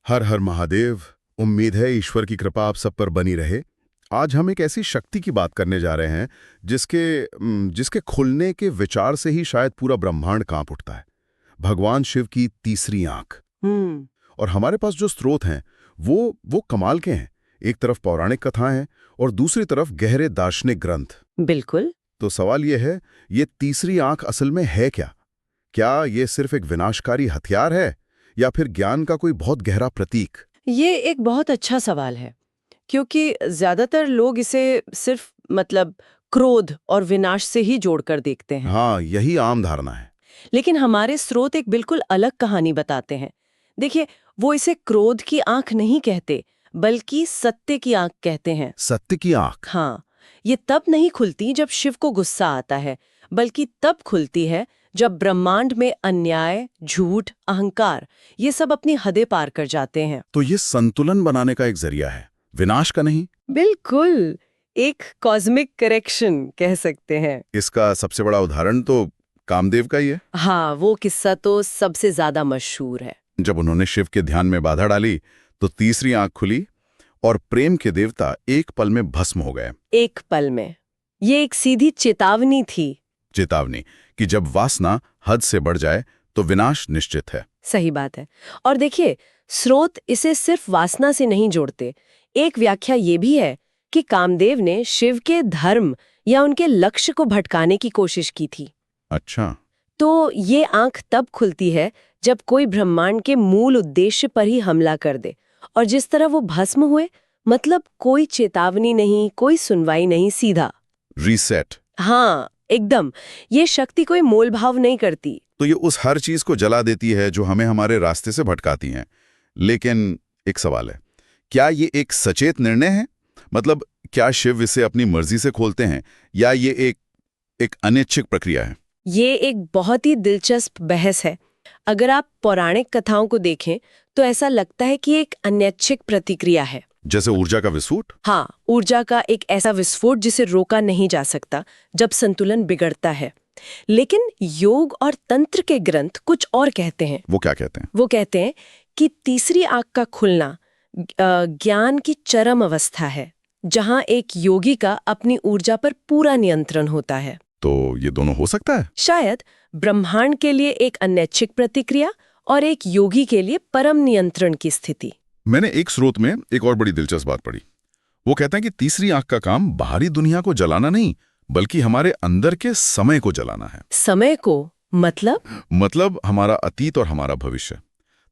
हर हर महादेव। उम्मीद है ईश्वर की कृपा आप सब पर बनी रहे। आज हम एक ऐसी शक्ति की बात करने जा रहे हैं जिसके खुलने के विचार से ही शायद पूरा ब्रह्मांड कांप उठता है। भगवान शिव की तीसरी आंख। और हमारे पास जो स्रोत हैं वो कमाल के हैं। एक तरफ पौराणिक कथाएं हैं और दूसरी तरफ गहरे दार्शनिक ग्रंथ। बिल्कुल। तो सवाल यह है, ये तीसरी आंख असल में है क्या? क्या ये सिर्फ एक विनाशकारी हथियार है या फिर ज्ञान का कोई बहुत गहरा प्रतीक? ये एक बहुत अच्छा सवाल है, क्योंकि ज्यादातर लोग इसे सिर्फ क्रोध और विनाश से ही जोड़कर देखते हैं। हाँ, यही आम धारणा है। लेकिन हमारे स्रोत एक बिल्कुल अलग कहानी बताते हैं। देखिए, वो इसे क्रोध की आंख नहीं कहते, बल्कि सत्य की आंख कहते हैं। सत्य की आंख? हाँ, ये तब नहीं खुलती जब शिव को गुस्सा आता है, बल्कि तब खुलती है जब ब्रह्मांड में अन्याय, झूठ, अहंकार ये सब अपनी हदें पार कर जाते हैं। तो ये संतुलन बनाने का एक जरिया है, विनाश का नहीं। बिल्कुल, एक कॉस्मिक करेक्शन कह सकते हैं। इसका सबसे बड़ा उदाहरण तो कामदेव का ही है। हाँ, वो किस्सा तो सबसे ज्यादा मशहूर है। जब उन्होंने शिव के ध्यान में बाधा डाली तो तीसरी आंख खुली और प्रेम के देवता एक पल में भस्म हो गए। एक पल में। ये एक सीधी चेतावनी थी। चेतावनी कि जब वासना हद से बढ़ जाए तो विनाश निश्चित है। सही बात है। और देखिए, स्रोत इसे सिर्फ वासना से नहीं जोड़ते। एक व्याख्या ये भी है कि कामदेव ने शिव के धर्म या उनके लक्ष्य को भटकाने की कोशिश की थी। अच्छा। तो ये आंख तब खुलती है जब कोई ब्रह्मांड के मूल उद्देश्य पर ही हमला कर दे, और जिस तरह वो भस्म हुए, कोई चेतावनी नहीं, कोई सुनवाई नहीं, सीधा रीसेट। हाँ, एकदम। ये शक्ति कोई मोलभाव नहीं करती। तो ये उस हर चीज को जला देती है जो हमें हमारे रास्ते से भटकाती हैं। लेकिन एक सवाल है, क्या ये एक सचेत निर्णय है? क्या शिव इसे अपनी मर्जी से खोलते हैं या ये एक अनैच्छिक प्रक्रिया है? ये एक बहुत ही दिलचस्प बहस है। अगर आप पौराणिक कथाओं को देखें तो ऐसा लगता है कि एक अनैच्छिक प्रतिक्रिया है, जैसे ऊर्जा का विस्फोट। हाँ, ऊर्जा का एक ऐसा विस्फोट जिसे रोका नहीं जा सकता जब संतुलन बिगड़ता है। लेकिन योग और तंत्र के ग्रंथ कुछ और कहते हैं। वो क्या कहते हैं? वो कहते हैं कि तीसरी आंख का खुलना ज्ञान की चरम अवस्था है, जहां एक योगी का अपनी ऊर्जा पर पूरा नियंत्रण होता है। तो ये दोनों हो सकता है? शायद ब्रह्मांड के लिए एक अनैच्छिक प्रतिक्रिया और एक योगी के लिए परम नियंत्रण की स्थिति। मैंने एक स्रोत में एक और बड़ी दिलचस्प बात पढ़ी। वो कहते हैं कि तीसरी आंख का काम बाहरी दुनिया को जलाना नहीं, बल्कि हमारे अंदर के समय को जलाना है। समय को? मतलब हमारा अतीत और हमारा भविष्य,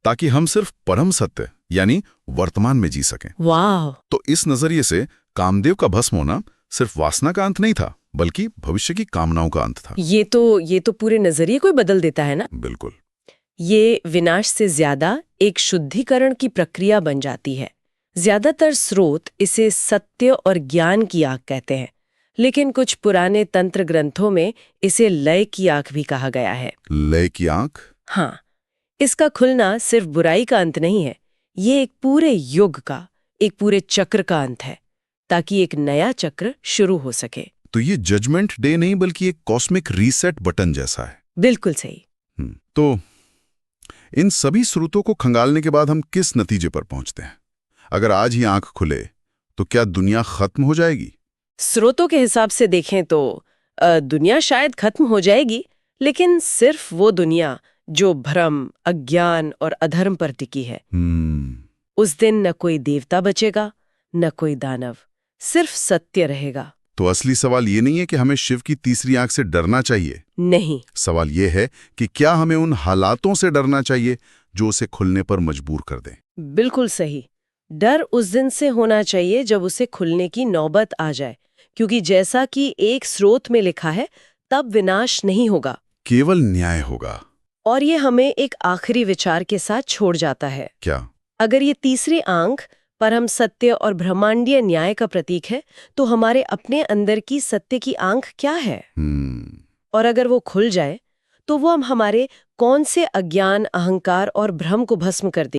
ताकि हम सिर्फ परम सत्य यानी वर्तमान में जी सकें। वाह! तो इस नजरिए से कामदेव का भस्म होना सिर्फ वासना का अंत नहीं था, बल्कि भविष्य की कामनाओं का अंत था। ये तो पूरे नजरिए को बदल देता है ना। बिल्कुल। ये विनाश से ज्यादा एक शुद्धिकरण की प्रक्रिया बन जाती है। ज्यादातर स्रोत इसे सत्य और ज्ञान की आंख कहते हैं, लेकिन कुछ पुराने तंत्र ग्रंथों में इसे लय की आंख भी कहा गया है। लय की आंख? हाँ, इसका खुलना सिर्फ बुराई का अंत नहीं है, ये एक पूरे युग का, एक पूरे चक्र का अंत है, ताकि एक नया चक्र शुरू हो सके। तो ये जजमेंट डे नहीं, बल्कि एक कॉस्मिक रीसेट बटन जैसा है। बिल्कुल सही। तो इन सभी स्रोतों को खंगालने के बाद हम किस नतीजे पर पहुंचते हैं? अगर आज ही आंख खुले तो क्या दुनिया खत्म हो जाएगी? स्रोतों के हिसाब से देखें तो दुनिया शायद खत्म हो जाएगी, लेकिन सिर्फ वो दुनिया जो भ्रम, अज्ञान और अधर्म पर टिकी है। उस दिन न कोई देवता बचेगा, न कोई दानव, सिर्फ सत्य रहेगा। तो असली सवाल ये नहीं है कि हमें शिव की तीसरी आंख से डरना चाहिए। नहीं, सवाल ये है कि क्या हमें उन हालातों से डरना चाहिए जो उसे खुलने पर मजबूर कर दें। बिल्कुल सही। डर उस दिन से होना चाहिए जब उसे खुलने की नौबत आ जाए, क्योंकि जैसा कि एक स्रोत में लिखा है, तब विनाश नहीं होगा, केवल न्याय होगा। और ये हमें एक आखिरी विचार के साथ छोड़ जाता है। क्या? अगर ये तीसरी आंख परम सत्य और ब्रह्मांडीय न्याय का प्रतीक है, तो हमारे अपने अंदर की सत्य की आंख क्या है? और अगर वो खुल जाए तो वो हम हमारे कौन से अज्ञान, अहंकार और भ्रम को भस्म कर दे।